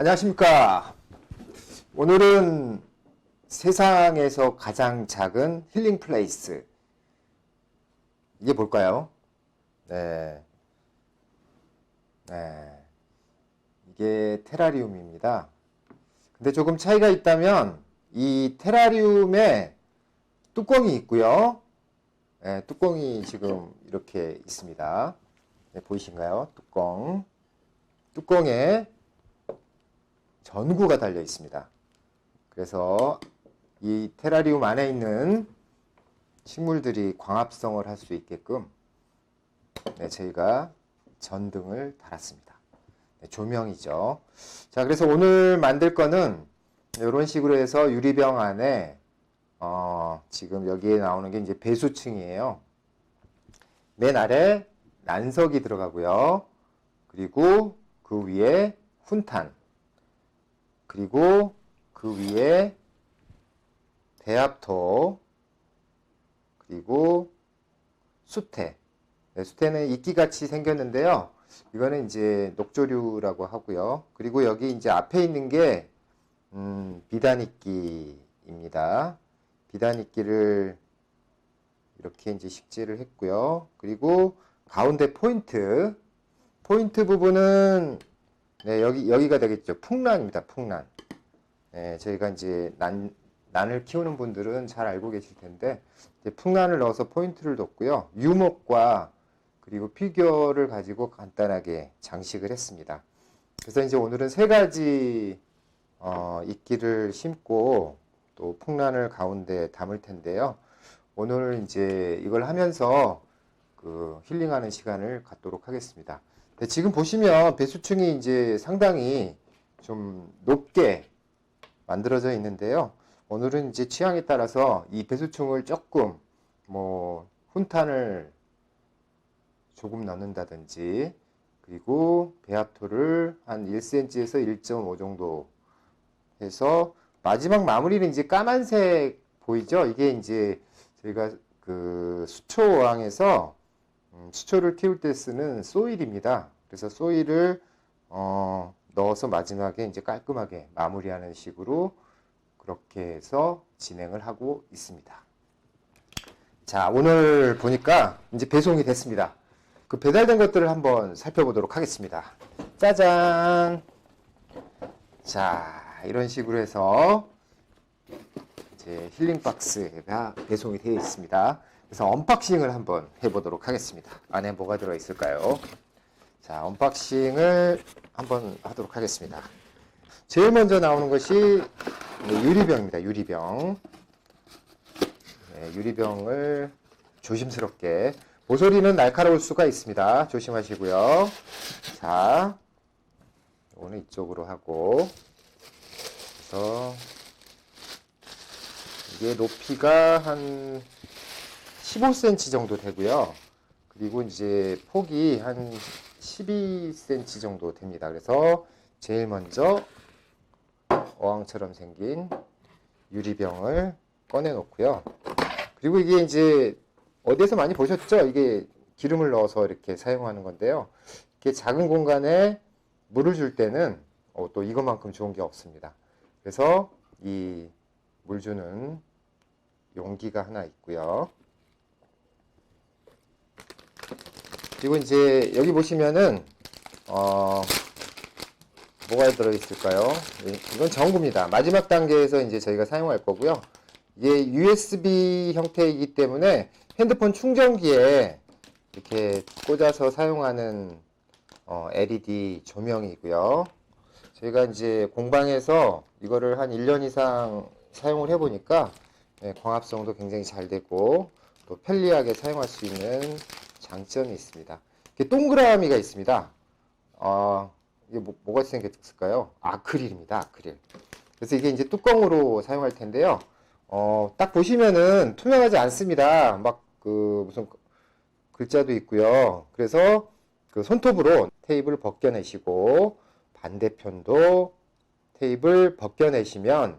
안녕하십니까. 오늘은 세상에서 가장 작은 힐링 플레이스. 이게 뭘까요? 네. 네. 이게 테라리움입니다. 근데 조금 차이가 있다면 이 테라리움에 뚜껑이 있고요. 네, 뚜껑이 지금 이렇게 있습니다. 네, 보이신가요? 뚜껑. 뚜껑에 전구가 달려 있습니다. 그래서 이 테라리움 안에 있는 식물들이 광합성을 할 수 있게끔 저희가 전등을 달았습니다. 조명이죠. 자, 그래서 오늘 만들 거는 이런 식으로 해서 유리병 안에 지금 여기에 나오는 게 이제 배수층이에요. 맨 아래 난석이 들어가고요. 그리고 그 위에 훈탄, 그리고 그 위에 대합토, 그리고 수태. 네, 수태는 이끼같이 생겼는데요. 이거는 이제 녹조류라고 하고요. 그리고 여기 이제 앞에 있는 게 비단이끼입니다. 비단이끼를 이렇게 이제 식재를 했고요. 그리고 가운데 포인트 부분은 여기가 되겠죠. 풍란입니다. 풍란. 저희가 이제 난을 키우는 분들은 잘 알고 계실 텐데, 이제 풍란을 넣어서 포인트를 뒀고요. 유목과 그리고 피규어를 가지고 간단하게 장식을 했습니다. 그래서 이제 오늘은 세 가지 이끼를 심고 또 풍란을 가운데 담을 텐데요. 오늘 이제 이걸 하면서 그 힐링하는 시간을 갖도록 하겠습니다. 네, 지금 보시면 배수층이 이제 상당히 좀 높게 만들어져 있는데요. 오늘은 이제 취향에 따라서 이 배수층을 조금 훈탄을 조금 넣는다든지, 그리고 배합토를 한 1cm에서 1.5 정도 해서 마지막 마무리는 이제 까만색 보이죠? 이게 이제 저희가 그 수초왕에서 수초를 키울 때 쓰는 소일입니다. 그래서 소일을 넣어서 마지막에 이제 깔끔하게 마무리하는 식으로 그렇게 해서 진행을 하고 있습니다. 자, 오늘 보니까 이제 배송이 됐습니다. 그 배달된 것들을 한번 살펴보도록 하겠습니다. 짜잔! 자, 이런 식으로 해서 이제 힐링 박스가 배송이 되어 있습니다. 그래서 언박싱을 한번 해보도록 하겠습니다. 안에 뭐가 들어있을까요? 자, 언박싱을 한번 하도록 하겠습니다. 제일 먼저 나오는 것이 유리병입니다. 유리병. 네, 유리병을 조심스럽게, 모서리는 날카로울 수가 있습니다. 조심하시고요. 자, 이거는 이쪽으로 하고, 그래서 이게 높이가 한 15cm 정도 되고요. 그리고 이제 폭이 한 12cm 정도 됩니다. 그래서 제일 먼저 어항처럼 생긴 유리병을 꺼내 놓고요. 그리고 이게 이제 어디에서 많이 보셨죠? 이게 기름을 넣어서 이렇게 사용하는 건데요. 이렇게 작은 공간에 물을 줄 때는 또 이것만큼 좋은 게 없습니다. 그래서 이 물 주는 용기가 하나 있고요. 그리고 이제 여기 보시면은 뭐가 들어있을까요? 이건 전구입니다. 마지막 단계에서 이제 저희가 사용할 거고요. 이게 USB 형태이기 때문에 핸드폰 충전기에 이렇게 꽂아서 사용하는 LED 조명이고요. 저희가 이제 공방에서 이거를 한 1년 이상 사용을 해보니까 광합성도 굉장히 잘 되고 또 편리하게 사용할 수 있는 장점이 있습니다. 이렇게 동그라미가 있습니다. 이게 뭐가 생겼을까요? 아크릴입니다. 아크릴. 그래서 이게 이제 뚜껑으로 사용할 텐데요. 딱 보시면은 투명하지 않습니다. 막 무슨 글자도 있고요. 그래서 그 손톱으로 테이프를 벗겨내시고 반대편도 테이프를 벗겨내시면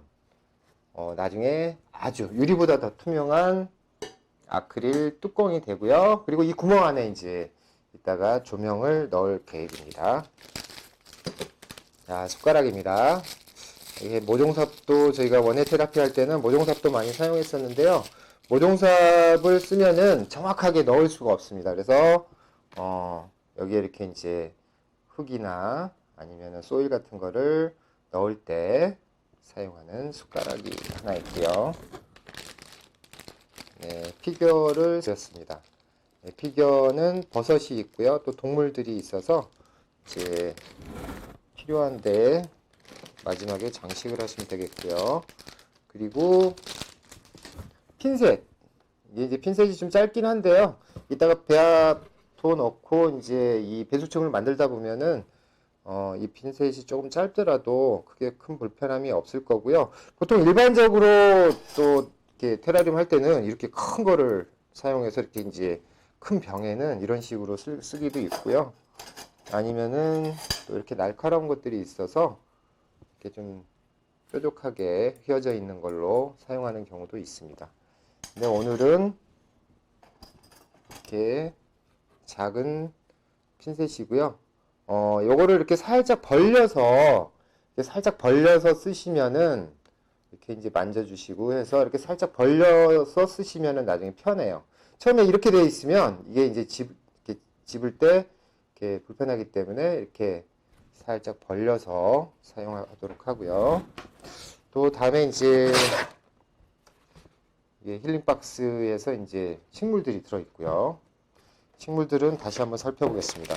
나중에 아주 유리보다 더 투명한 아크릴 뚜껑이 되고요. 그리고 이 구멍 안에 이제 이따가 조명을 넣을 계획입니다. 자, 숟가락입니다. 이게 모종삽도 저희가 원예 테라피 할 때는 모종삽도 많이 사용했었는데요. 모종삽을 쓰면은 정확하게 넣을 수가 없습니다. 그래서 여기에 이렇게 이제 흙이나 아니면은 소일 같은 거를 넣을 때 사용하는 숟가락이 하나 있고요. 네, 피겨를 쓰였습니다. 네, 피겨는 버섯이 있고요. 또 동물들이 있어서 이제 필요한데 마지막에 장식을 하시면 되겠고요. 그리고 핀셋. 이제 핀셋이 좀 짧긴 한데요. 이따가 배합토 넣고 이제 이 배수층을 만들다 보면은 이 핀셋이 조금 짧더라도 크게 큰 불편함이 없을 거고요. 보통 일반적으로 또 이렇게 테라리움 할 때는 이렇게 큰 거를 사용해서 이렇게 이제 큰 병에는 이런 식으로 쓰기도 있고요. 아니면은 또 이렇게 날카로운 것들이 있어서 이렇게 좀 뾰족하게 휘어져 있는 걸로 사용하는 경우도 있습니다. 근데 오늘은 이렇게 작은 핀셋이고요. 요거를 이렇게 살짝 벌려서 쓰시면은 이렇게 이제 만져주시고 해서 이렇게 살짝 벌려서 쓰시면은 나중에 편해요. 처음에 이렇게 되어 있으면 이게 이제 이렇게 집을 때 이렇게 불편하기 때문에 이렇게 살짝 벌려서 사용하도록 하고요. 또 다음에 이제 힐링 박스에서 이제 식물들이 들어 있고요. 식물들은 다시 한번 살펴보겠습니다.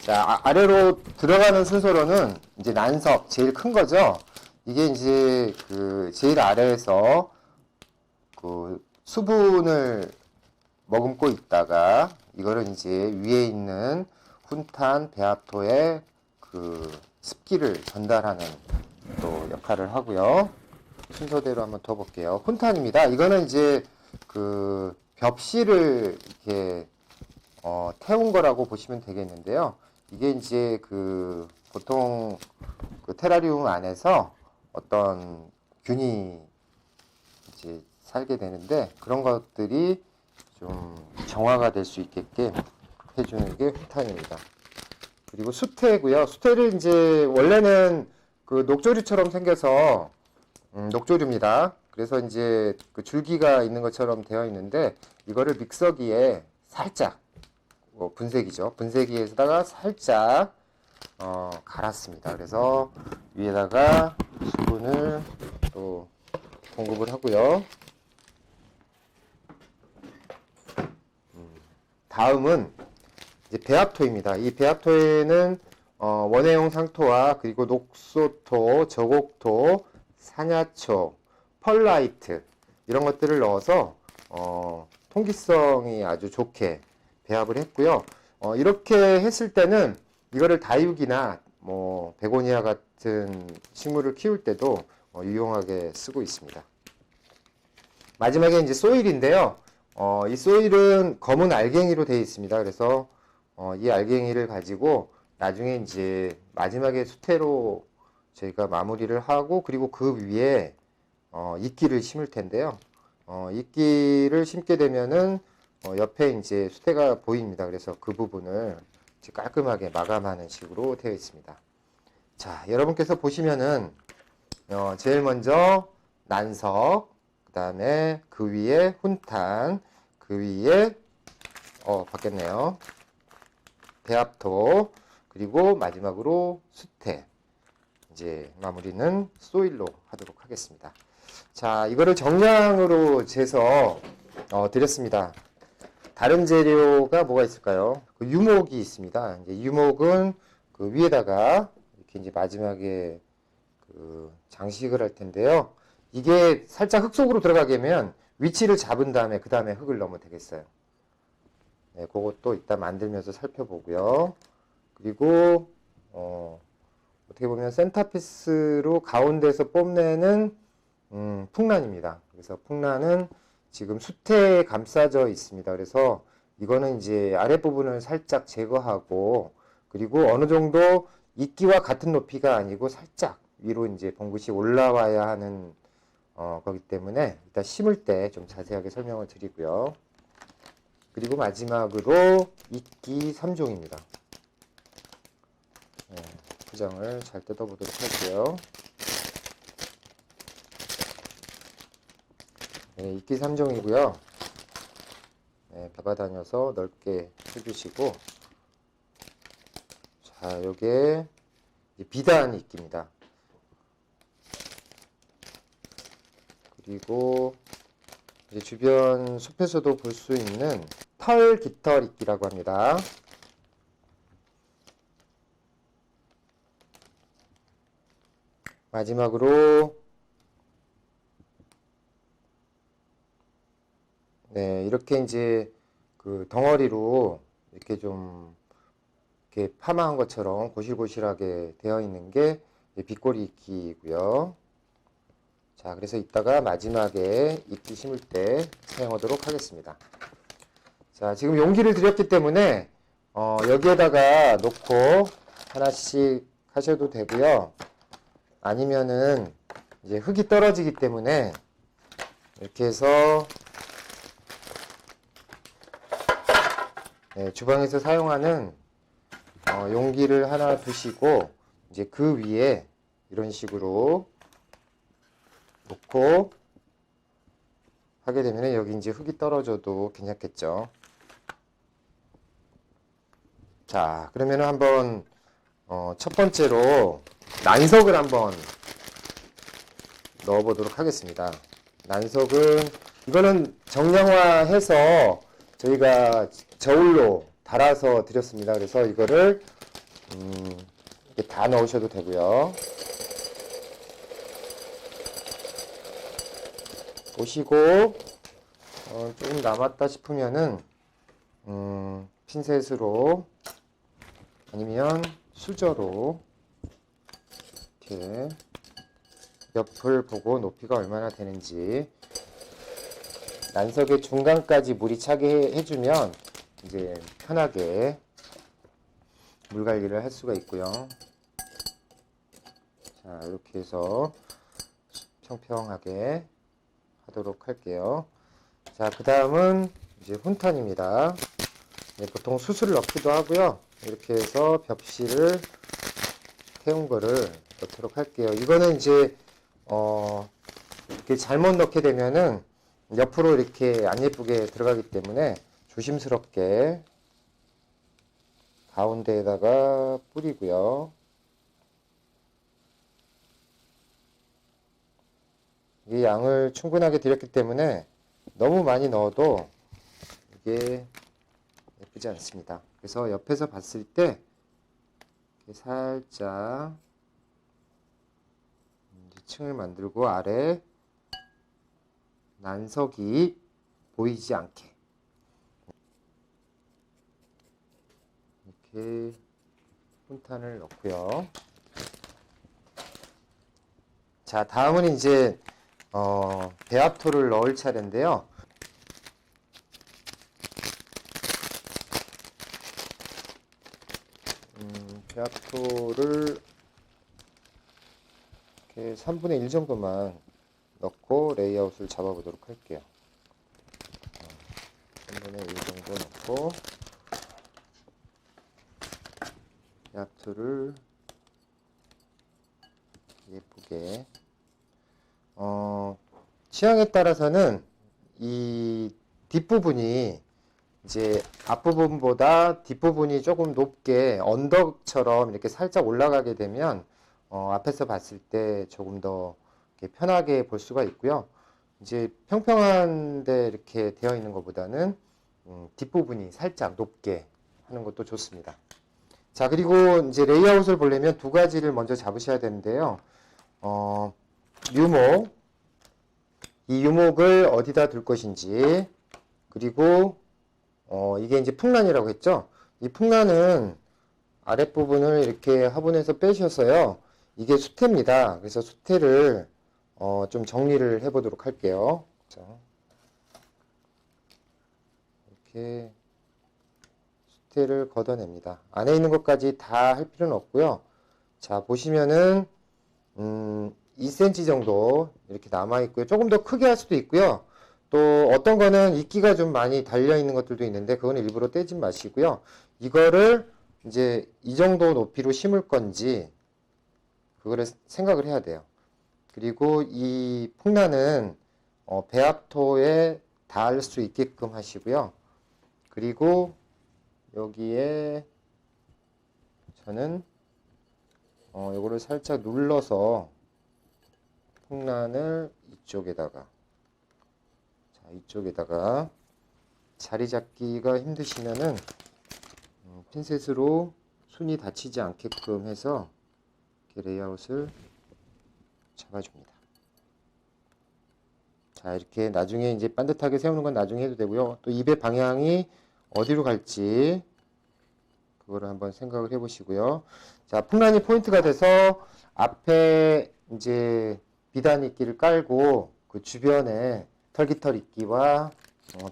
자, 아래로 들어가는 순서로는 이제 난석 제일 큰 거죠. 이게 이제 그 제일 아래에서 그 수분을 머금고 있다가 이거를 이제 위에 있는 훈탄 배합토에 그 습기를 전달하는 또 역할을 하고요. 순서대로 한번 더 볼게요. 훈탄입니다. 이거는 이제 그 벽실을 이렇게 태운 거라고 보시면 되겠는데요. 이게 이제 그 보통 그 테라리움 안에서 어떤 균이 이제 살게 되는데 그런 것들이 좀 정화가 될 수 있게끔 해주는 게 훈탄입니다. 그리고 수태고요. 수태를 이제 원래는 그 녹조류처럼 생겨서 녹조류입니다. 그래서 이제 그 줄기가 있는 것처럼 되어 있는데 이거를 믹서기에 살짝 분쇄기죠. 분쇄기에다가 살짝 갈았습니다. 그래서 위에다가 수분을 또 공급을 하고요. 다음은 이제 배합토입니다. 이 배합토에는 원예용 상토와 그리고 녹소토, 저곡토, 산야초, 펄라이트 이런 것들을 넣어서 통기성이 아주 좋게 배합을 했고요. 이렇게 했을 때는 이거를 다육이나 뭐 베고니아 같은 식물을 키울 때도 유용하게 쓰고 있습니다. 마지막에 이제 소일인데요. 이 소일은 검은 알갱이로 되어 있습니다. 그래서 이 알갱이를 가지고 나중에 이제 마지막에 수태로 저희가 마무리를 하고 그리고 그 위에 이끼를 심을 텐데요. 이끼를 심게 되면은 옆에 이제 수태가 보입니다. 그래서 그 부분을 이제 깔끔하게 마감하는 식으로 되어 있습니다. 자, 여러분께서 보시면은 제일 먼저 난석, 그 다음에 그 위에 훈탄, 그 위에 바뀌었네요. 배합토, 그리고 마지막으로 수태. 이제 마무리는 소일로 하도록 하겠습니다. 자, 이거를 정량으로 재서 드렸습니다. 다른 재료가 뭐가 있을까요? 그 유목이 있습니다. 이제 유목은 그 위에다가 이렇게 이제 마지막에 그 장식을 할 텐데요. 이게 살짝 흙 속으로 들어가게 하면 위치를 잡은 다음에 그 다음에 흙을 넣으면 되겠어요. 네, 그것도 이따 만들면서 살펴보고요. 그리고 어떻게 보면 센터피스로 가운데서 뽐내는 풍란입니다. 그래서 풍란은 지금 수태에 감싸져 있습니다. 그래서 이거는 이제 아랫부분을 살짝 제거하고 그리고 어느 정도 이끼와 같은 높이가 아니고 살짝 위로 이제 봉긋이 올라와야 하는 거기 때문에 일단 심을 때 좀 자세하게 설명을 드리고요. 그리고 마지막으로 이끼 3종입니다. 포장을 잘 뜯어보도록 할게요. 네, 이끼 3종이고요. 네, 잡아다녀서 넓게 해주시고, 자, 요게 비단 이끼입니다. 그리고 이제 주변 숲에서도 볼 수 있는 털 깃털 이끼라고 합니다. 마지막으로 네, 이렇게 이제 그 덩어리로 이렇게 좀 이렇게 파마한 것처럼 고실고실하게 되어 있는 게 빗꼬리 이끼이고요. 자, 그래서 이따가 마지막에 이끼 심을 때 사용하도록 하겠습니다. 자, 지금 용기를 드렸기 때문에 여기에다가 놓고 하나씩 하셔도 되고요. 아니면은 이제 흙이 떨어지기 때문에 이렇게 해서 네, 주방에서 사용하는 용기를 하나 두시고 이제 그 위에 이런 식으로 놓고 하게 되면 여기 이제 흙이 떨어져도 괜찮겠죠. 자, 그러면 한번 첫 번째로 난석을 한번 넣어 보도록 하겠습니다. 난석은 이거는 정량화해서 저희가 저울로 달아서 드렸습니다. 그래서 이거를 이렇게 다 넣으셔도 되고요. 보시고 조금 남았다 싶으면은 핀셋으로 아니면 수저로 이렇게 옆을 보고 높이가 얼마나 되는지 난석의 중간까지 물이 차게 해주면 이제 편하게 물 관리를 할 수가 있고요. 자, 이렇게 해서 평평하게 하도록 할게요. 자, 그 다음은 이제 훈턴입니다. 네, 보통 수술을 넣기도 하고요. 이렇게 해서 벽실을 태운 거를 넣도록 할게요. 이거는 이제 이렇게 잘못 넣게 되면은 옆으로 이렇게 안 예쁘게 들어가기 때문에 조심스럽게 가운데에다가 뿌리고요. 이 양을 충분하게 드렸기 때문에 너무 많이 넣어도 이게 예쁘지 않습니다. 그래서 옆에서 봤을 때 이렇게 살짝 층을 만들고 아래 난석이 보이지 않게 이렇게 훈탄을 넣고요. 자, 다음은 이제 배합토를 넣을 차례인데요. 배합토를 이렇게 3분의 1 정도만 넣고 레이아웃을 잡아보도록 할게요. 3분의 1 정도 넣고 배합토를 예쁘게 취향에 따라서는 이 뒷부분이 이제 앞부분보다 뒷부분이 조금 높게 언덕처럼 이렇게 살짝 올라가게 되면 앞에서 봤을 때 조금 더 이렇게 편하게 볼 수가 있고요. 이제 평평한데 이렇게 되어 있는 것보다는 뒷부분이 살짝 높게 하는 것도 좋습니다. 자, 그리고 이제 레이아웃을 보려면 두 가지를 먼저 잡으셔야 되는데요. 유목, 이 유목을 어디다 둘 것인지, 그리고 이게 이제 풍란이라고 했죠. 이 풍란은 아랫부분을 이렇게 화분에서 빼셔서요. 이게 수태입니다. 그래서 수태를 좀 정리를 해 보도록 할게요. 자, 이렇게 수태를 걷어냅니다. 안에 있는 것까지 다 할 필요는 없고요. 자, 보시면은 2cm 정도 이렇게 남아 있고요. 조금 더 크게 할 수도 있고요. 또 어떤 거는 이끼가 좀 많이 달려 있는 것들도 있는데 그거는 일부러 떼지 마시고요. 이거를 이제 이 정도 높이로 심을 건지 그거를 생각을 해야 돼요. 그리고 이 풍란은 배합토에 닿을 수 있게끔 하시고요. 그리고 여기에 저는 요거를 살짝 눌러서 풍란을 이쪽에다가 자리 잡기가 힘드시면은 핀셋으로 순이 닫히지 않게끔 해서 이렇게 레이아웃을 잡아줍니다. 자, 이렇게 나중에 이제 반듯하게 세우는 건 나중에 해도 되고요. 또 입의 방향이 어디로 갈지 그거를 한번 생각을 해 보시고요. 자, 풍란이 포인트가 돼서 앞에 이제 비단 이끼를 깔고 그 주변에 털깃털 이끼와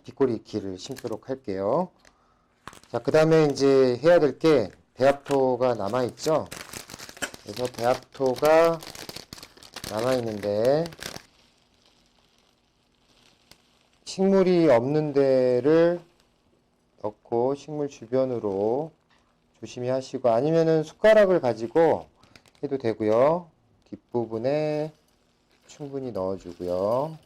빗꼬리 이끼를 심도록 할게요. 자, 그 다음에 이제 해야 될 게 배합토가 남아있죠. 그래서 배합토가 남아있는데 식물이 없는 데를 넣고 식물 주변으로 조심히 하시고, 아니면은 숟가락을 가지고 해도 되고요. 뒷부분에 충분히 넣어주고요.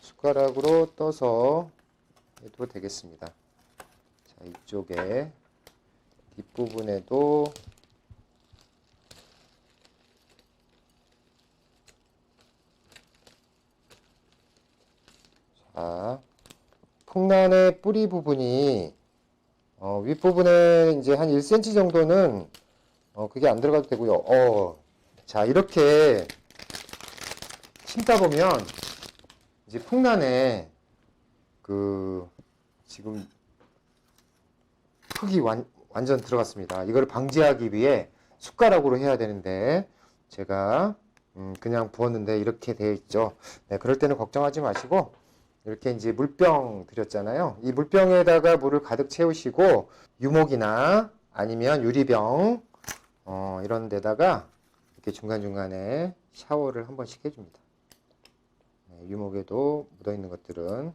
숟가락으로 떠서 해도 되겠습니다. 자, 이쪽에 뒷부분에도 자, 풍란의 뿌리 부분이 윗부분에 이제 한 1cm 정도는 그게 안 들어가도 되고요. 자, 이렇게 심다 보면 이제 풍란에 그 지금 흙이 완전 들어갔습니다. 이걸 방지하기 위해 숟가락으로 해야 되는데 제가 그냥 부었는데 이렇게 되어 있죠. 네, 그럴 때는 걱정하지 마시고 이렇게 이제 물병 드렸잖아요. 이 물병에다가 물을 가득 채우시고 유목이나 아니면 유리병 이런 데다가 이렇게 중간중간에 샤워를 한 번씩 해줍니다. 네, 유목에도 묻어있는 것들은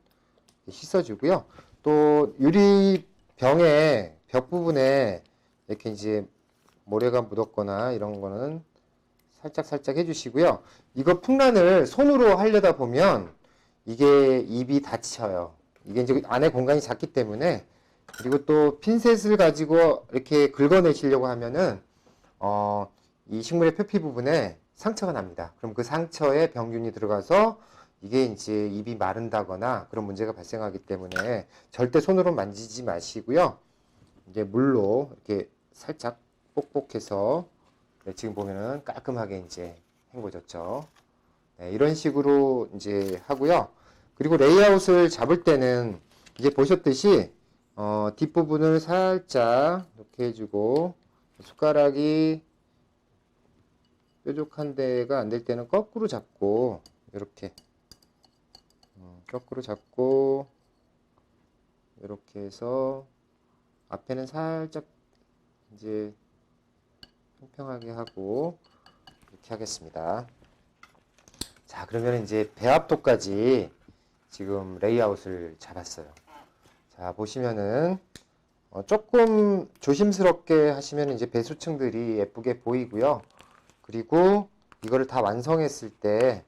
씻어주고요. 또 유리병의 벽 부분에 이렇게 이제 모래가 묻었거나 이런 거는 살짝 해주시고요. 이거 풍란을 손으로 하려다 보면 이게 입이 닫혀요. 이게 이제 안에 공간이 작기 때문에. 그리고 또 핀셋을 가지고 이렇게 긁어내시려고 하면은 이 식물의 표피 부분에 상처가 납니다. 그럼 그 상처에 병균이 들어가서 이게 이제 입이 마른다거나 그런 문제가 발생하기 때문에 절대 손으로 만지지 마시고요. 이제 물로 이렇게 살짝 뽁뽁해서 네, 지금 보면은 깔끔하게 이제 헹궈졌죠. 네, 이런 식으로 이제 하고요. 그리고 레이아웃을 잡을 때는 이제 보셨듯이 뒷부분을 살짝 이렇게 해주고 숟가락이 뾰족한 데가 안 될 때는 거꾸로 잡고 이렇게 거꾸로 잡고 이렇게 해서 앞에는 살짝 이제 평평하게 하고 이렇게 하겠습니다. 자, 그러면 이제 배합토까지 지금 레이아웃을 잡았어요. 자, 보시면은 조금 조심스럽게 하시면 이제 배수층들이 예쁘게 보이고요. 그리고 이거를 다 완성했을 때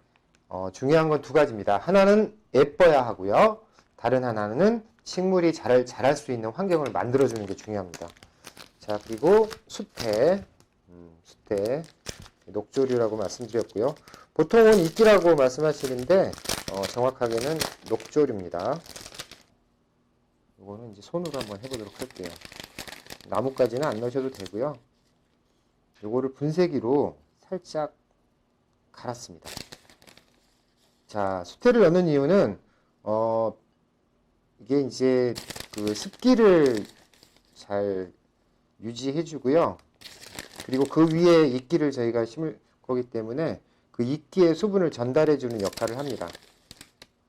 중요한 건 두 가지입니다. 하나는 예뻐야 하고요. 다른 하나는 식물이 자랄 수 있는 환경을 만들어주는 게 중요합니다. 자, 그리고 숯대 녹조류라고 말씀드렸고요. 보통은 이끼라고 말씀하시는데 정확하게는 녹조류입니다. 이거는 이제 손으로 한번 해보도록 할게요. 나뭇가지는 안 넣으셔도 되고요. 요거를 분쇄기로 살짝 갈았습니다. 자, 수태를 넣는 이유는 이게 이제 그 습기를 잘 유지해 주고요. 그리고 그 위에 이끼를 저희가 심을 거기 때문에 그 이끼의 수분을 전달해 주는 역할을 합니다.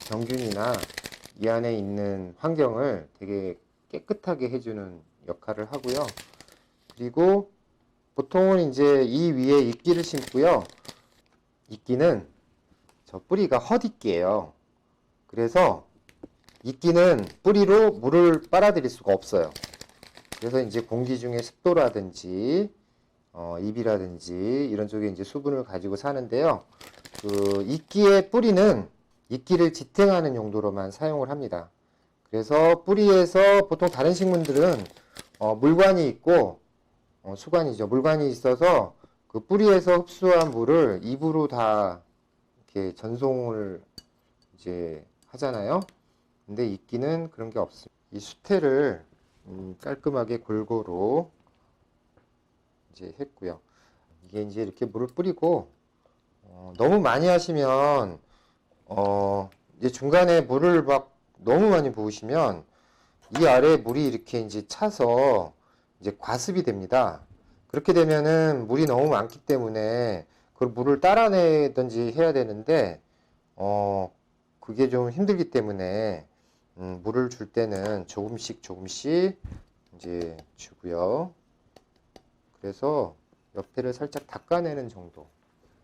병균이나 이 안에 있는 환경을 되게 깨끗하게 해주는 역할을 하고요. 그리고 보통은 이제 이 위에 이끼를 심고요. 이끼는 저 뿌리가 헛이끼예요. 그래서 이끼는 뿌리로 물을 빨아들일 수가 없어요. 그래서 이제 공기 중에 습도라든지 잎이라든지 이런 쪽에 이제 수분을 가지고 사는데요. 그 이끼의 뿌리는 이끼를 지탱하는 용도로만 사용을 합니다. 그래서 뿌리에서 보통 다른 식물들은 물관이 있고 수관이죠. 물관이 있어서 그 뿌리에서 흡수한 물을 입으로 다 이렇게 전송을 이제 하잖아요. 근데 이끼는 그런 게 없습니다. 이 수태를 깔끔하게 골고루 이제 했고요. 이게 이제 이렇게 물을 뿌리고 너무 많이 하시면 이제 중간에 물을 막 너무 많이 부으시면 이 아래에 물이 이렇게 이제 차서 이제 과습이 됩니다. 그렇게 되면은 물이 너무 많기 때문에 그 물을 따라내든지 해야 되는데 그게 좀 힘들기 때문에 물을 줄 때는 조금씩 이제 주고요. 그래서 옆에를 살짝 닦아내는 정도.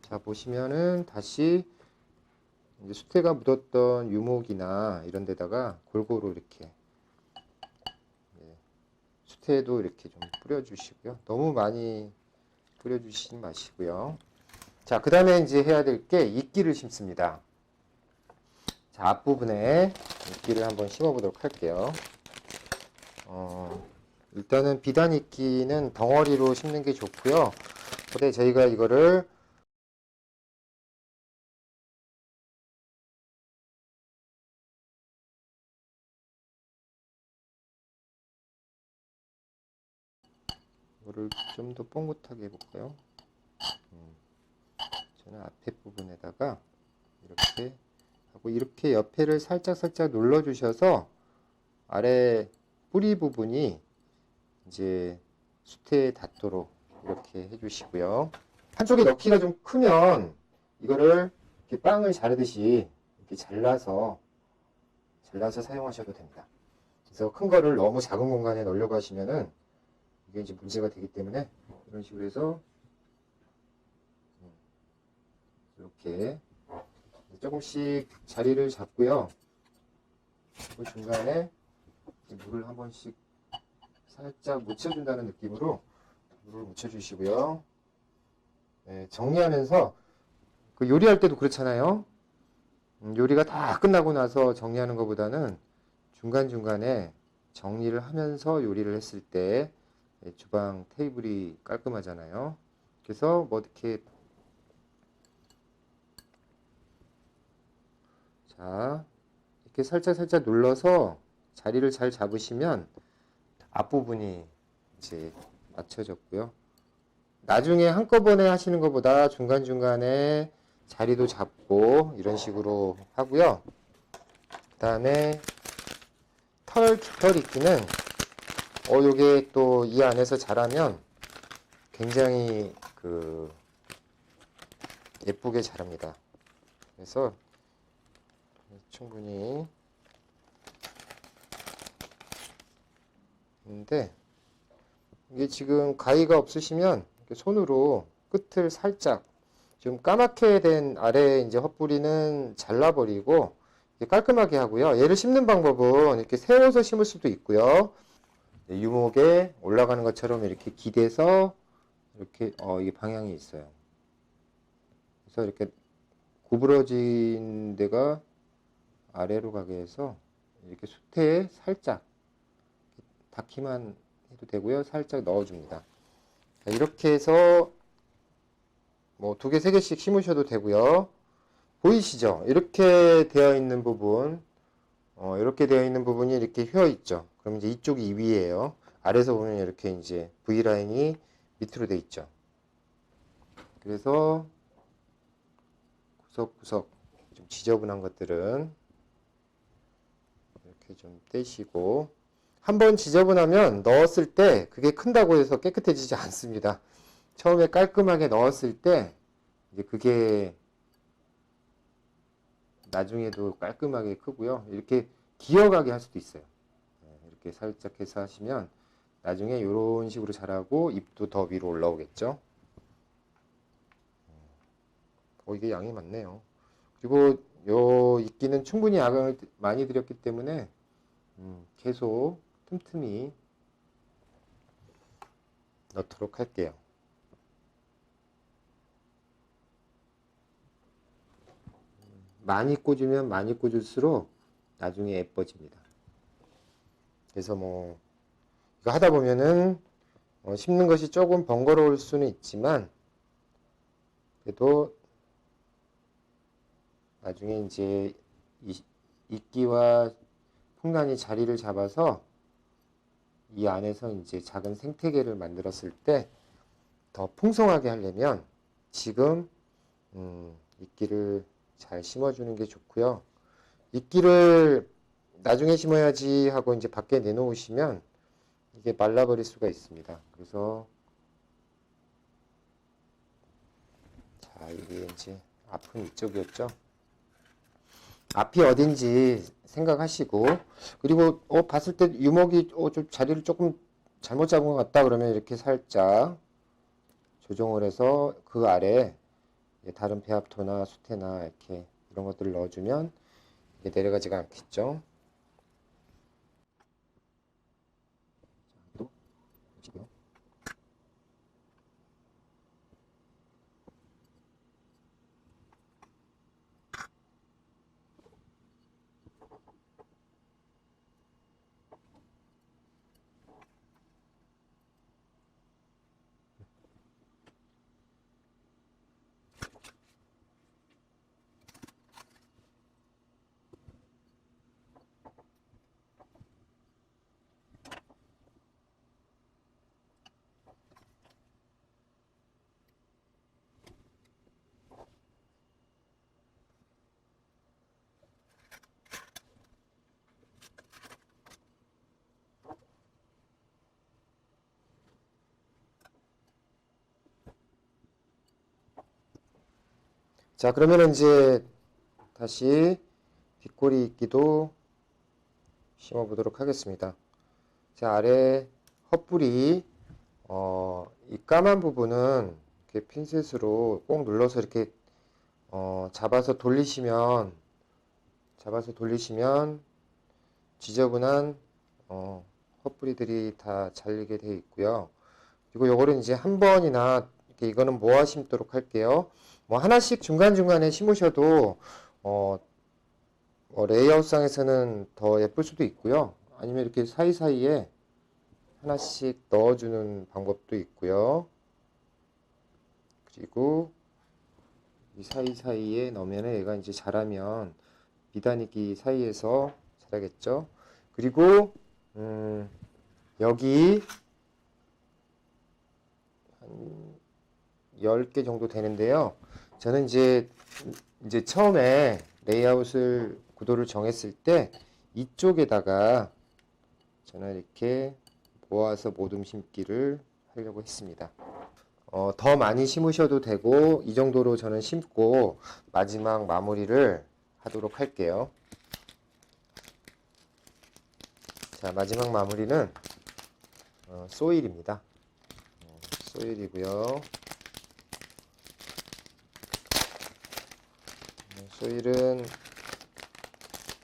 자, 보시면은 다시 이제 수태가 묻었던 유목이나 이런 데다가 골고루 이렇게 수태에도 이렇게 좀 뿌려주시고요. 너무 많이 뿌려주시지 마시고요. 자, 그 다음에 이제 해야 될 게 이끼를 심습니다. 자, 앞부분에 이끼를 한번 심어 보도록 할게요. 일단은 비단 이끼는 덩어리로 심는 게 좋고요. 근데 저희가 이거를 좀 더 뽕긋하게 해볼까요? 저는 앞에 부분에다가 이렇게 하고 이렇게 옆에를 살짝 눌러 주셔서 아래 뿌리 부분이 이제 수태에 닿도록 이렇게 해주시고요. 한쪽에 넣기가 좀 크면 이거를 이렇게 빵을 자르듯이 이렇게 잘라서 사용하셔도 됩니다. 그래서 큰 거를 너무 작은 공간에 넣으려고 하시면은 이게 이제 문제가 되기 때문에 이런 식으로 해서 이렇게 조금씩 자리를 잡고요. 그 중간에 물을 한 번씩 살짝 묻혀준다는 느낌으로 물을 묻혀주시고요. 네, 정리하면서 그 요리할 때도 그렇잖아요. 요리가 다 끝나고 나서 정리하는 것보다는 중간중간에 정리를 하면서 요리를 했을 때 주방 테이블이 깔끔하잖아요. 그래서 뭐 이렇게 자 이렇게 살짝 눌러서 자리를 잘 잡으시면 앞부분이 이제 맞춰졌고요. 나중에 한꺼번에 하시는 것보다 중간중간에 자리도 잡고 이런 식으로 하고요. 그 다음에 깃털 있기는 요게 또 이 안에서 자라면 굉장히 예쁘게 자랍니다. 그래서 충분히 있는데 이게 지금 가위가 없으시면 이렇게 손으로 끝을 살짝 좀 까맣게 된 아래 이제 헛뿌리는 잘라버리고 깔끔하게 하고요. 얘를 심는 방법은 이렇게 세워서 심을 수도 있고요. 유목에 올라가는 것처럼 이렇게 기대서 이렇게 이게 방향이 있어요. 그래서 이렇게 구부러진 데가 아래로 가게 해서 이렇게 수태에 살짝 닿기만 해도 되고요. 살짝 넣어줍니다. 이렇게 해서 뭐 2개, 3개씩 심으셔도 되고요. 보이시죠? 이렇게 되어 있는 부분, 이렇게 되어 있는 부분이 이렇게 휘어 있죠. 그럼 이제 이쪽이 위에요. 아래에서 보면 이렇게 이제 V라인이 밑으로 돼 있죠. 그래서 구석구석 좀 지저분한 것들은 이렇게 좀 떼시고, 한번 지저분하면 넣었을 때 그게 큰다고 해서 깨끗해지지 않습니다. 처음에 깔끔하게 넣었을 때 이제 그게 나중에도 깔끔하게 크고요. 이렇게 기어가게 할 수도 있어요. 이렇게 살짝 해서 하시면 나중에 이런 식으로 자라고 잎도 더 위로 올라오겠죠. 이게 양이 많네요. 그리고 요 이끼는 충분히 약을 많이 드렸기 때문에 계속 틈틈이 넣도록 할게요. 많이 꽂으면 많이 꽂을수록 나중에 예뻐집니다. 그래서 뭐 이거 하다 보면은 심는 것이 조금 번거로울 수는 있지만 그래도 나중에 이제 이끼와 풍란이 자리를 잡아서 이 안에서 이제 작은 생태계를 만들었을 때 더 풍성하게 하려면 지금 이끼를 잘 심어주는 게 좋고요. 이끼를 나중에 심어야지 하고 이제 밖에 내놓으시면 이게 말라버릴 수가 있습니다. 그래서 자, 이게 이제 앞은 이쪽이었죠. 앞이 어딘지 생각하시고, 그리고 봤을 때 유목이 좀 자리를 조금 잘못 잡은 것 같다 그러면 이렇게 살짝 조정을 해서 그 아래 다른 배합토나 수태나 이렇게 이런 것들을 넣어주면 이게 내려가지가 않겠죠. 또 보시고요. 자, 그러면 이제 다시 뒷꼬리 이끼도 심어 보도록 하겠습니다. 자, 아래 헛불이 이 까만 부분은 이렇게 핀셋으로 꼭 눌러서 이렇게 잡아서 돌리시면 지저분한 헛뿌리들이 다 잘리게 되어 있고요. 그리고 요거는 이제 한 번이나 이렇게 이거는 모아 심도록 할게요. 뭐 하나씩 중간중간에 심으셔도 레이아웃상에서는 더 예쁠 수도 있고요. 아니면 이렇게 사이사이에 하나씩 넣어주는 방법도 있고요. 그리고 이 사이사이에 넣으면 얘가 이제 자라면 비단이기 사이에서 자라겠죠. 그리고 여기 한 10개 정도 되는데요. 저는 이제 처음에 레이아웃을 구도를 정했을 때 이쪽에다가 저는 이렇게 모아서 모둠 심기를 하려고 했습니다. 더 많이 심으셔도 되고 이 정도로 저는 심고 마지막 마무리를 하도록 할게요. 자, 마지막 마무리는 소일입니다. 소일이고요. 소일은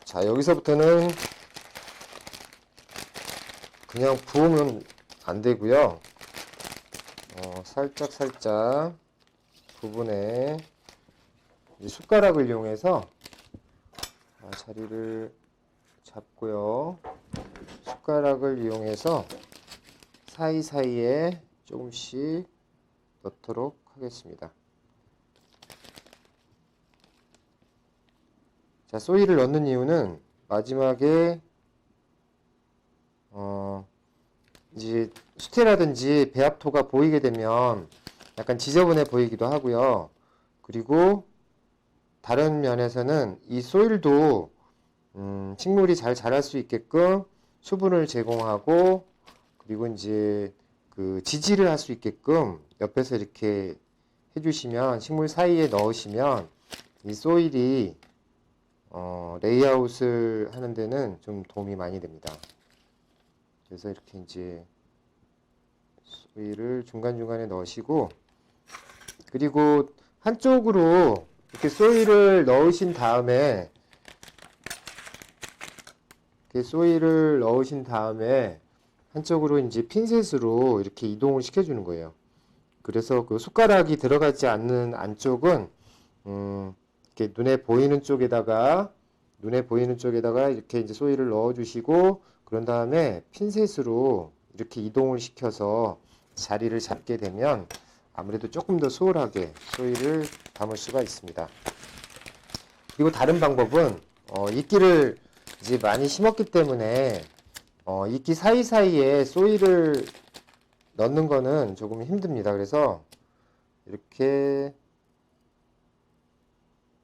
자, 여기서부터는 그냥 부으면 안 되고요. 살짝 부분에 숟가락을 이용해서 자리를 잡고요. 숟가락을 이용해서 사이사이에 조금씩 넣도록 하겠습니다. 자, 소일을 넣는 이유는 마지막에 이제 수태라든지 배합토가 보이게 되면 약간 지저분해 보이기도 하고요. 그리고 다른 면에서는 이 소일도 식물이 잘 자랄 수 있게끔 수분을 제공하고 그리고 이제 그 지지를 할 수 있게끔 옆에서 이렇게 해주시면 식물 사이에 넣으시면 이 소일이 레이아웃을 하는 데는 좀 도움이 많이 됩니다. 그래서 이렇게 이제 소일을 중간중간에 넣으시고 그리고 한쪽으로 이렇게 소일을 넣으신 다음에 한쪽으로 이제 핀셋으로 이렇게 이동을 시켜주는 거예요. 그래서 그 숟가락이 들어가지 않는 안쪽은 이렇게 눈에 보이는 쪽에다가 이렇게 이제 소일을 넣어주시고 그런 다음에 핀셋으로 이렇게 이동을 시켜서 자리를 잡게 되면 아무래도 조금 더 수월하게 소일을 담을 수가 있습니다. 그리고 다른 방법은 이끼를 이제 많이 심었기 때문에 이끼 사이사이에 소일을 넣는 거는 조금 힘듭니다. 그래서 이렇게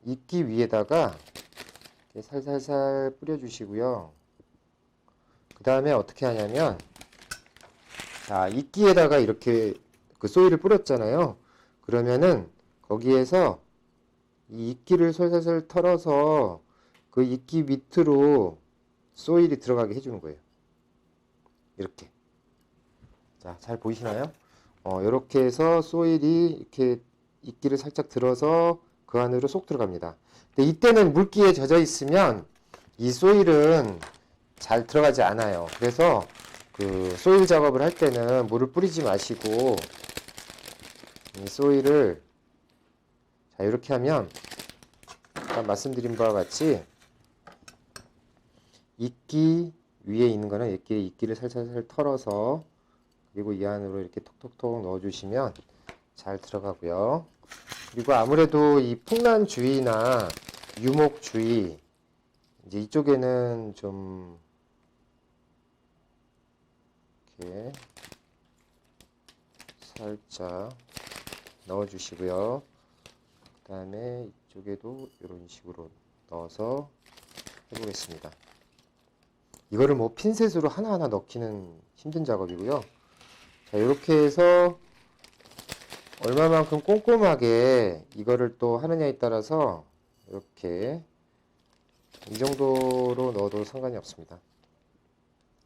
이끼 위에다가 이렇게 살살살 뿌려주시고요. 그 다음에 어떻게 하냐면, 자, 이끼에다가 이렇게 그 소일을 뿌렸잖아요. 그러면은 거기에서 이 이끼를 솔솔솔 털어서 그 이끼 밑으로 소일이 들어가게 해주는 거예요. 이렇게. 자, 잘 보이시나요? 이렇게 해서 소일이 이렇게 이끼를 살짝 들어서 그 안으로 쏙 들어갑니다. 근데 이때는 물기에 젖어 있으면 이 소일은 잘 들어가지 않아요. 그래서 그 소일 작업을 할 때는 물을 뿌리지 마시고 이 소일을 자 이렇게 하면 아까 말씀드린 바와 같이 이끼 위에 있는 거는 이렇게 이끼를 살살살 털어서 그리고 이 안으로 이렇게 톡톡톡 넣어주시면 잘 들어가고요. 그리고 아무래도 이 풍란주의나 유목주의 이제 이쪽에는 좀 이렇게 살짝 넣어주시고요. 그 다음에 이쪽에도 이런 식으로 넣어서 해보겠습니다. 이거를 뭐 핀셋으로 하나하나 넣기는 힘든 작업이고요. 자, 이렇게 해서 얼마만큼 꼼꼼하게 이거를 또 하느냐에 따라서 이렇게 이 정도로 넣어도 상관이 없습니다.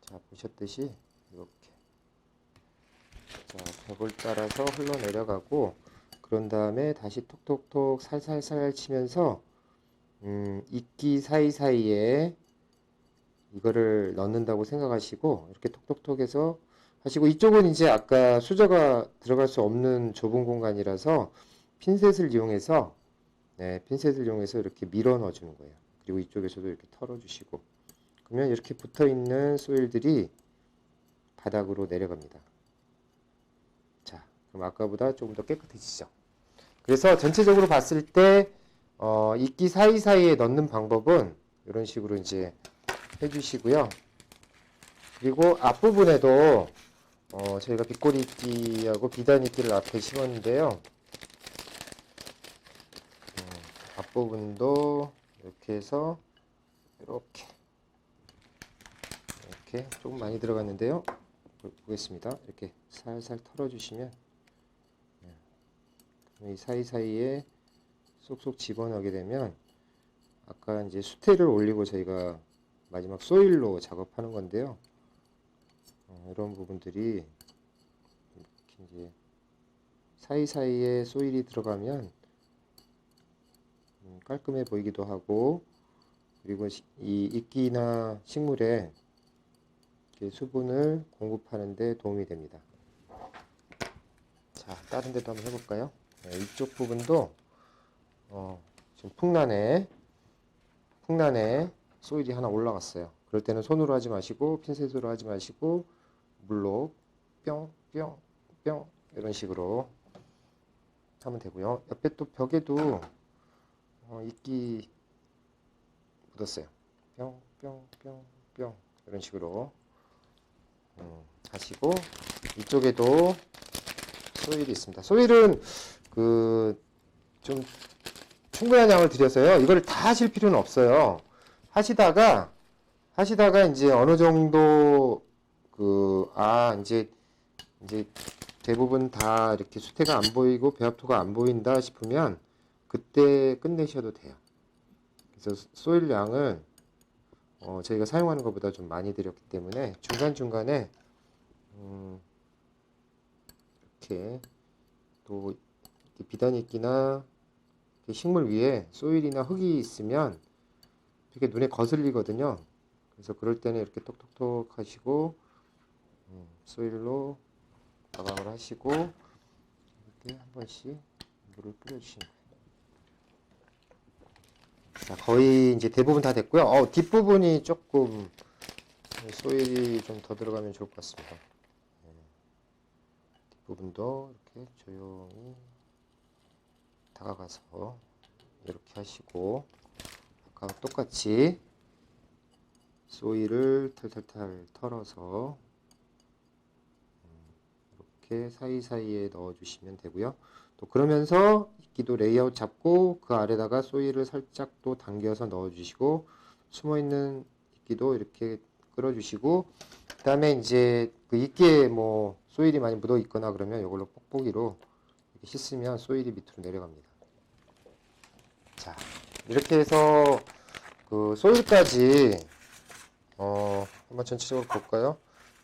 자, 보셨듯이 이렇게 자, 벽을 따라서 흘러내려가고 그런 다음에 다시 톡톡톡 살살살 치면서 이끼 사이사이에 이거를 넣는다고 생각하시고 이렇게 톡톡톡 해서 하시고 이쪽은 이제 아까 수저가 들어갈 수 없는 좁은 공간이라서 핀셋을 이용해서 핀셋을 이용해서 이렇게 밀어 넣어 주는 거예요. 그리고 이쪽에서도 이렇게 털어 주시고 그러면 이렇게 붙어 있는 소일들이 바닥으로 내려갑니다. 자, 그럼 아까보다 조금 더 깨끗해지죠. 그래서 전체적으로 봤을 때 이끼 사이사이에 넣는 방법은 이런 식으로 이제 해주시고요. 그리고 앞부분에도 저희가 빗꼬리 이끼하고 비단 이끼를 앞에 심었는데요. 앞부분도 이렇게 해서 이렇게 조금 많이 들어갔는데요. 보겠습니다. 이렇게 살살 털어주시면 이 사이사이에 쏙쏙 집어넣게 되면 아까 이제 수태를 올리고 저희가 마지막 소일로 작업하는 건데요. 이런 부분들이 이렇게 이제 사이사이에 소일이 들어가면 깔끔해 보이기도 하고 그리고 이 이끼나 식물에 이렇게 수분을 공급하는 데 도움이 됩니다. 자, 다른 데도 한번 해볼까요? 이쪽 부분도 지금 풍란에 소일이 하나 올라갔어요. 그럴 때는 손으로 하지 마시고 핀셋으로 하지 마시고 물로 뿅 뿅 뿅 이런 식으로 하면 되고요. 옆에 또 벽에도 이끼 묻었어요. 뿅 뿅 뿅 뿅 이런 식으로 하시고 이쪽에도 소일이 있습니다. 소일은 좀 충분한 양을 들여서요. 이걸 다 하실 필요는 없어요. 하시다가 이제 어느 정도 이제 대부분 다 이렇게 수태가 안 보이고 배합토가 안 보인다 싶으면 그때 끝내셔도 돼요. 그래서 소일 양을 저희가 사용하는 것보다 좀 많이 들였기 때문에 중간중간에 이렇게 또 이렇게 비단이끼나 식물 위에 소일이나 흙이 있으면 되게 눈에 거슬리거든요. 그래서 그럴 때는 이렇게 톡톡톡 하시고 소일로 가방을 하시고 이렇게 한 번씩 물을 뿌려주시는 거예요. 자, 거의 이제 대부분 다 됐고요. 뒷부분이 조금 소일이 좀 더 들어가면 좋을 것 같습니다. 뒷부분도 이렇게 조용히 다가가서 이렇게 하시고 아까 똑같이 소일을 탈탈탈 털어서 이렇게 사이사이에 넣어주시면 되고요. 또 그러면서 이끼도 레이아웃 잡고 그 아래다가 소일을 살짝 또 당겨서 넣어주시고 숨어있는 이끼도 이렇게 끌어주시고 그 다음에 이제 그 이끼에 뭐 소일이 많이 묻어 있거나 그러면 이걸로 뽁뽁이로 이렇게 씻으면 소일이 밑으로 내려갑니다. 자, 이렇게 해서 그 소일까지 한번 전체적으로 볼까요?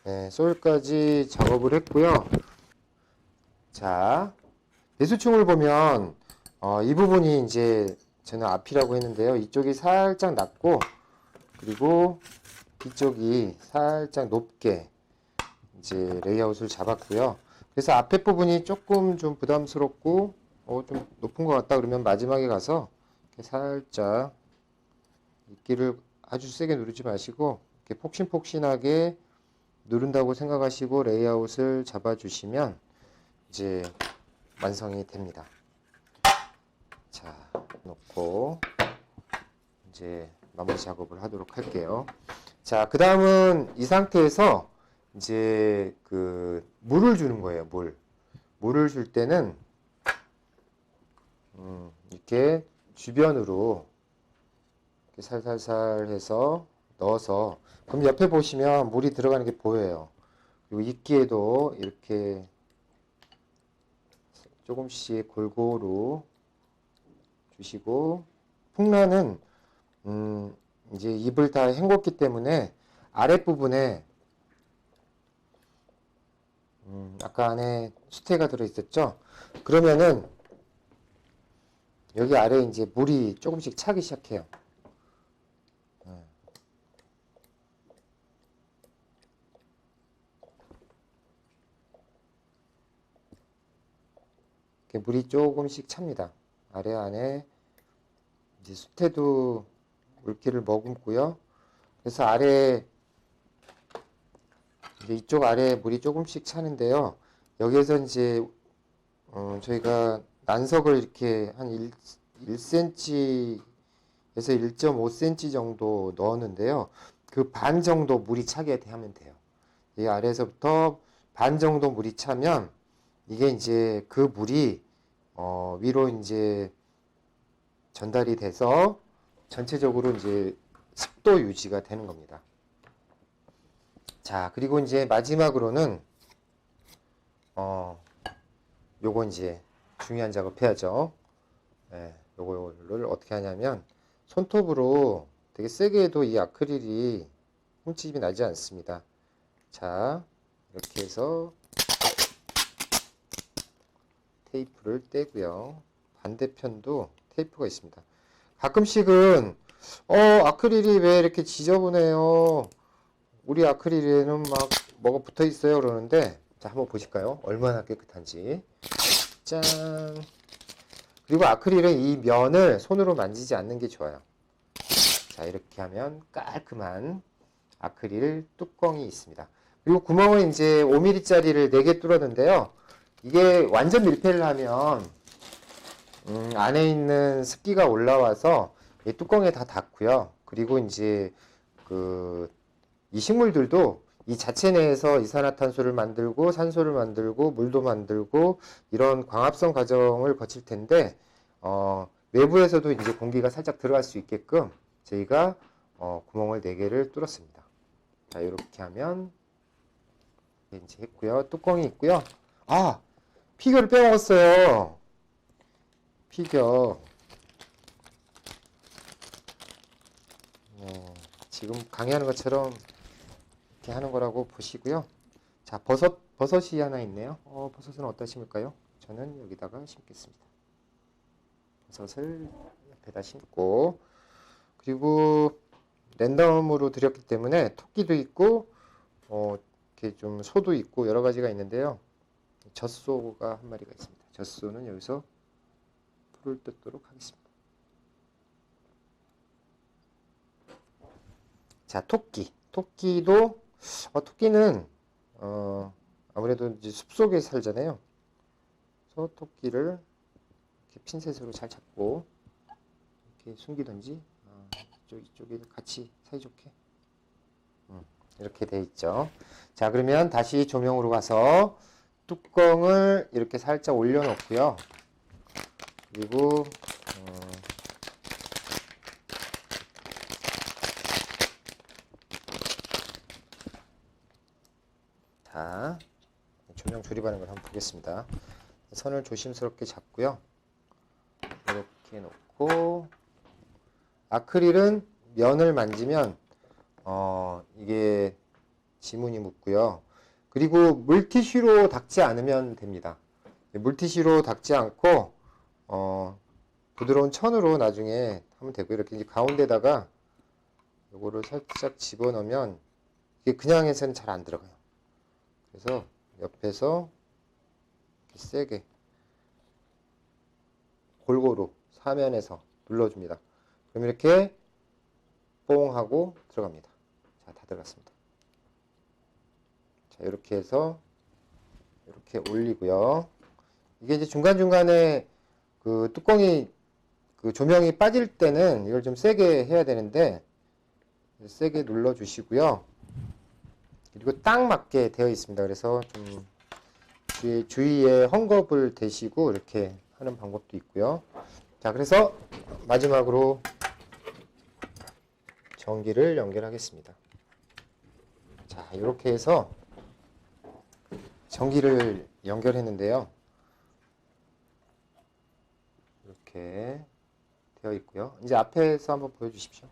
네, 소일까지 작업을 했고요. 자, 배수충을 보면 이 부분이 이제 저는 앞이라고 했는데요. 이쪽이 살짝 낮고 그리고 뒤쪽이 살짝 높게 이제 레이아웃을 잡았고요. 그래서 앞에 부분이 조금 좀 부담스럽고 좀 높은 것 같다 그러면 마지막에 가서 이렇게 살짝 이끼를 아주 세게 누르지 마시고 이렇게 폭신폭신하게 누른다고 생각하시고 레이아웃을 잡아주시면 이제 완성이 됩니다. 자, 놓고 이제 마무리 작업을 하도록 할게요. 자, 그 다음은 이 상태에서 이제 그 물을 주는 거예요. 물을 줄 때는 이렇게 주변으로 이렇게 살살살 해서 넣어서 그럼 옆에 보시면 물이 들어가는 게 보여요. 그리고 이끼에도 이렇게 조금씩 골고루 주시고 풍란은 이제 잎을 다 헹궜기 때문에 아랫부분에 아까 안에 수태가 들어있었죠. 그러면은 여기 아래 이제 물이 조금씩 차기 시작해요. 이렇게 물이 조금씩 찹니다. 아래 안에 이제 수태도 물기를 머금고요. 그래서 아래 이제 이쪽 아래 물이 조금씩 차는데요. 여기에서 이제 저희가 난석을 이렇게 한 1cm에서 1.5cm 정도 넣었는데요. 그 반 정도 물이 차게 하면 돼요. 이 아래에서부터 반 정도 물이 차면 이게 이제 그 물이 위로 이제 전달이 돼서 전체적으로 이제 습도 유지가 되는 겁니다. 자, 그리고 이제 마지막으로는 요거 이제 중요한 작업 해야죠. 네, 요거를 어떻게 하냐면 손톱으로 되게 세게 해도 이 아크릴이 흠집이 나지 않습니다. 자, 이렇게 해서 테이프를 떼고요. 반대편도 테이프가 있습니다. 가끔씩은 아크릴이 왜 이렇게 지저분해요? 우리 아크릴에는 막 뭐가 붙어 있어요 그러는데 자, 한번 보실까요? 얼마나 깨끗한지. 짠. 그리고 아크릴은 이 면을 손으로 만지지 않는 게 좋아요. 자, 이렇게 하면 깔끔한 아크릴 뚜껑이 있습니다. 그리고 구멍은 이제 5mm짜리를 4개 뚫었는데요. 이게 완전 밀폐를 하면 안에 있는 습기가 올라와서 이 뚜껑에 다 닿고요. 그리고 이제 이 식물들도 이 자체 내에서 이산화탄소를 만들고 산소를 만들고 물도 만들고 이런 광합성 과정을 거칠 텐데 외부에서도 이제 공기가 살짝 들어갈 수 있게끔 저희가 구멍을 4개를 뚫었습니다. 자, 이렇게 하면 이제 했고요. 뚜껑이 있고요. 피겨를 빼먹었어요. 피겨. 지금 강의하는 것처럼 이렇게 하는 거라고 보시고요. 자, 버섯이 하나 있네요. 버섯은 어디다 심을까요? 저는 여기다가 심겠습니다. 버섯을 옆에다 심고, 그리고 랜덤으로 드렸기 때문에 토끼도 있고, 이렇게 좀 소도 있고 여러 가지가 있는데요. 젖소가 한 마리가 있습니다. 젖소는 여기서 풀을 뜯도록 하겠습니다. 자, 토끼. 토끼도 토끼는 아무래도 이제 숲속에 살잖아요. 그래서 토끼를 이렇게 핀셋으로 잘 잡고 이렇게 숨기든지 이쪽에 같이 사이좋게 이렇게 돼 있죠. 자, 그러면 다시 조명으로 가서 뚜껑을 이렇게 살짝 올려놓고요. 그리고 자, 조명 조립하는 걸 한번 보겠습니다. 선을 조심스럽게 잡고요. 이렇게 놓고 아크릴은 면을 만지면 이게 지문이 묻고요. 그리고 물티슈로 닦지 않으면 됩니다. 물티슈로 닦지 않고 부드러운 천으로 나중에 하면 되고요. 이렇게 이제 가운데다가 요거를 살짝 집어넣으면 이게 그냥 해서는 잘 안 들어가요. 그래서 옆에서 이렇게 세게 골고루 사면에서 눌러줍니다. 그럼 이렇게 뽕 하고 들어갑니다. 자, 다 들어갔습니다. 자, 이렇게 해서 이렇게 올리고요. 이게 이제 중간중간에 그 뚜껑이 그 조명이 빠질 때는 이걸 좀 세게 해야 되는데 세게 눌러 주시고요. 그리고 딱 맞게 되어 있습니다. 그래서 좀 주위에 헝겊을 대시고 이렇게 하는 방법도 있고요. 자, 그래서 마지막으로 전기를 연결하겠습니다. 자, 이렇게 해서 전기를 연결했는데요. 이렇게 되어 있고요. 이제 앞에서 한번 보여주십시오.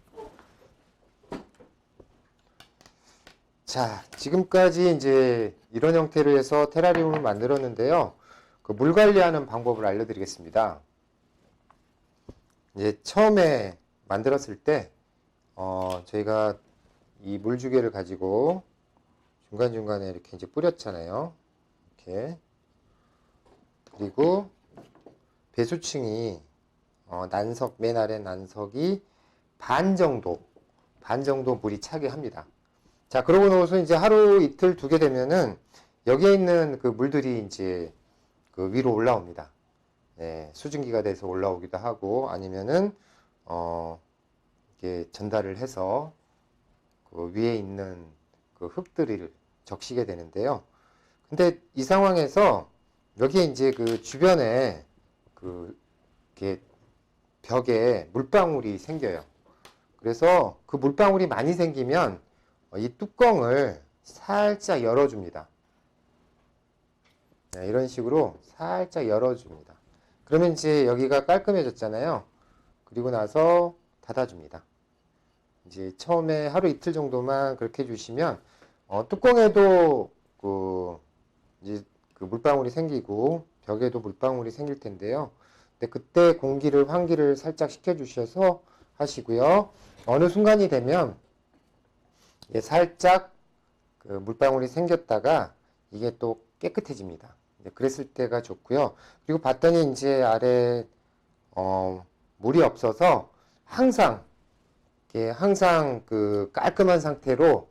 자, 지금까지 이제 이런 형태로 해서 테라리움을 만들었는데요. 그 물 관리하는 방법을 알려드리겠습니다. 이제 처음에 만들었을 때 저희가 이 물주개를 가지고 중간중간에 이렇게 이제 뿌렸잖아요. 이렇게. 그리고 배수층이 난석, 맨 아래 난석이 반 정도 물이 차게 합니다. 자, 그러고 나서 이제 하루 이틀 두게 되면은 여기에 있는 그 물들이 이제 그 위로 올라옵니다. 네, 수증기가 돼서 올라오기도 하고 아니면은 이렇게 전달을 해서 그 위에 있는 그 흙들을 적시게 되는데요. 근데 이 상황에서 여기에 이제 그 주변에 그 이렇게 벽에 물방울이 생겨요. 그래서 그 물방울이 많이 생기면 이 뚜껑을 살짝 열어줍니다. 네, 이런 식으로 살짝 열어줍니다. 그러면 이제 여기가 깔끔해졌잖아요. 그리고 나서 닫아줍니다. 이제 처음에 하루 이틀 정도만 그렇게 해주시면 뚜껑에도 이제 그 물방울이 생기고 벽에도 물방울이 생길 텐데요. 근데 그때 환기를 살짝 시켜주셔서 하시고요. 어느 순간이 되면 살짝 그 물방울이 생겼다가 이게 또 깨끗해집니다. 그랬을 때가 좋고요. 그리고 봤더니 이제 아래 물이 없어서 항상 그 깔끔한 상태로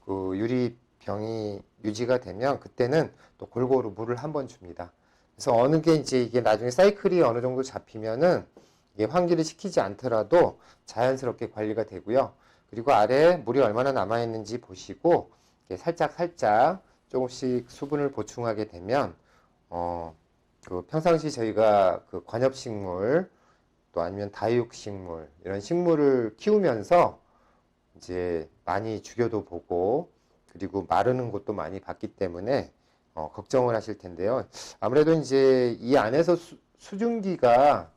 그 유리병이 유지가 되면 그때는 또 골고루 물을 한번 줍니다. 그래서 어느 게 이제 이게 나중에 사이클이 어느 정도 잡히면은 이게 환기를 시키지 않더라도 자연스럽게 관리가 되고요. 그리고 아래에 물이 얼마나 남아있는지 보시고 살짝 조금씩 수분을 보충하게 되면 그 평상시 저희가 그 관엽식물 또 아니면 다육식물 이런 식물을 키우면서 이제 많이 죽여도 보고 그리고 마르는 것도 많이 봤기 때문에 걱정을 하실 텐데요. 아무래도 이제 이 안에서 수증기가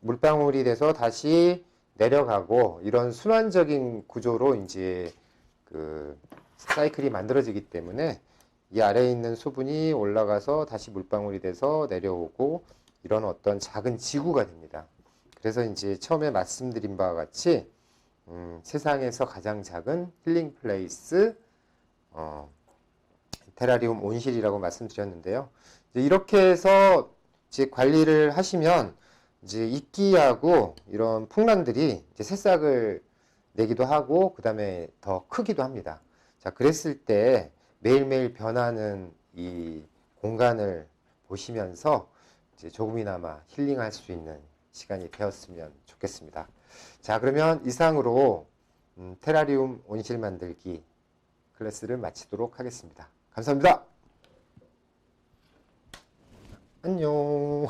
물방울이 돼서 다시 내려가고 이런 순환적인 구조로 이제 그 사이클이 만들어지기 때문에 이 아래에 있는 수분이 올라가서 다시 물방울이 돼서 내려오고 이런 어떤 작은 지구가 됩니다. 그래서 이제 처음에 말씀드린 바와 같이 세상에서 가장 작은 힐링 플레이스 테라리움 온실이라고 말씀드렸는데요. 이제 이렇게 해서 이제 관리를 하시면 이제 이끼하고 이런 풍란들이 이제 새싹을 내기도 하고 그 다음에 더 크기도 합니다. 자, 그랬을 때 매일매일 변하는 이 공간을 보시면서 이제 조금이나마 힐링할 수 있는 시간이 되었으면 좋겠습니다. 자, 그러면 이상으로 테라리움 온실 만들기 클래스를 마치도록 하겠습니다. 감사합니다. 안녕.